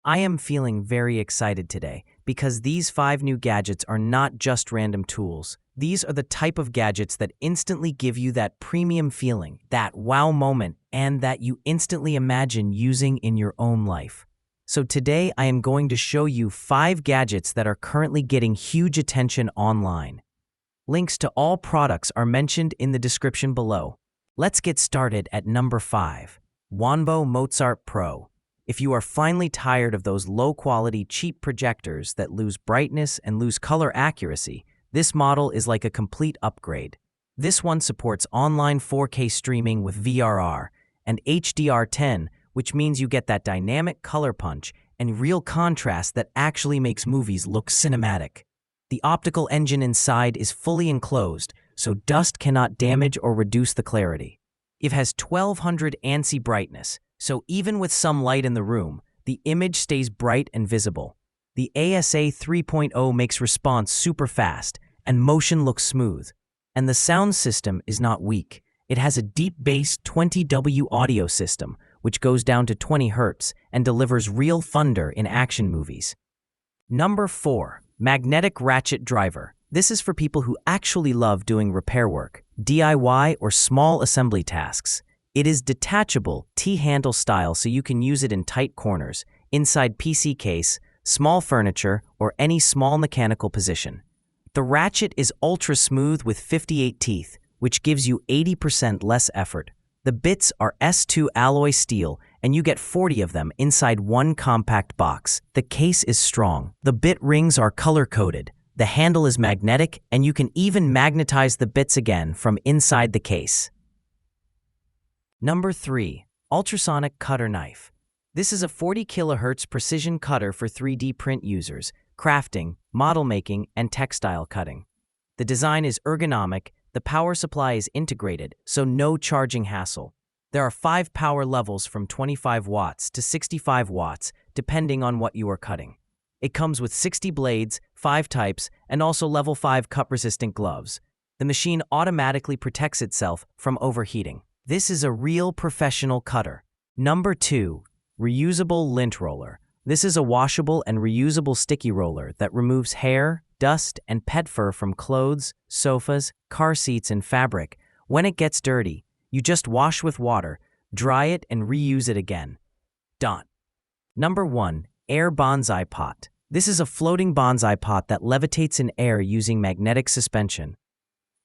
I am feeling very excited today because these 5 new gadgets are not just random tools. These are the type of gadgets that instantly give you that premium feeling, that wow moment, and that you instantly imagine using in your own life. So today I am going to show you 5 gadgets that are currently getting huge attention online. Links to all products are mentioned in the description below. Let's get started at number 5. Wanbo Mozart Pro. If you are finally tired of those low-quality, cheap projectors that lose brightness and lose color accuracy, this model is like a complete upgrade. This one supports online 4K streaming with VRR and HDR10, which means you get that dynamic color punch and real contrast that actually makes movies look cinematic. The optical engine inside is fully enclosed, so dust cannot damage or reduce the clarity. It has 1200 ANSI brightness, so even with some light in the room, the image stays bright and visible. The ASA 3.0 makes response super fast, and motion looks smooth. And the sound system is not weak. It has a deep bass 20W audio system, which goes down to 20 Hz and delivers real thunder in action movies. Number 4. Magneic Ratchet Driver. This is for people who actually love doing repair work, DIY, or small assembly tasks. It is detachable, T-handle style, so you can use it in tight corners, inside PC case, small furniture, or any small mechanical position. The ratchet is ultra smooth with 58 teeth, which gives you 80% less effort. The bits are S2 alloy steel, and you get 40 of them inside one compact box. The case is strong. The bit rings are color-coded. The handle is magnetic, and you can even magnetize the bits again from inside the case. Number 3. Ultrasonic Cutter Knife. This is a 40 kHz precision cutter for 3D print users, crafting, model making, and textile cutting. The design is ergonomic, the power supply is integrated, so no charging hassle. There are 5 power levels from 25 watts to 65 watts, depending on what you are cutting. It comes with 60 blades, 5 types, and also level 5 cut-resistant gloves. The machine automatically protects itself from overheating. This is a real professional cutter. Number 2. Reusable Lint Roller. This is a washable and reusable sticky roller that removes hair, dust, and pet fur from clothes, sofas, car seats, and fabric. When it gets dirty, you just wash with water, dry it, and reuse it again. Done. Number 1. Air Bonsai Pot. This is a floating bonsai pot that levitates in air using magnetic suspension.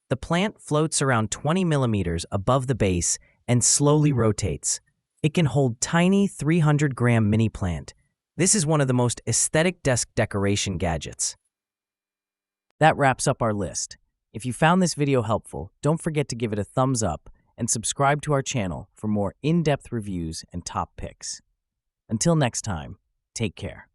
The plant floats around 20 millimeters above the base and slowly rotates. It can hold tiny 300-gram mini plant. This is one of the most aesthetic desk decoration gadgets. That wraps up our list. If you found this video helpful, don't forget to give it a thumbs up and subscribe to our channel for more in-depth reviews and top picks. Until next time, take care.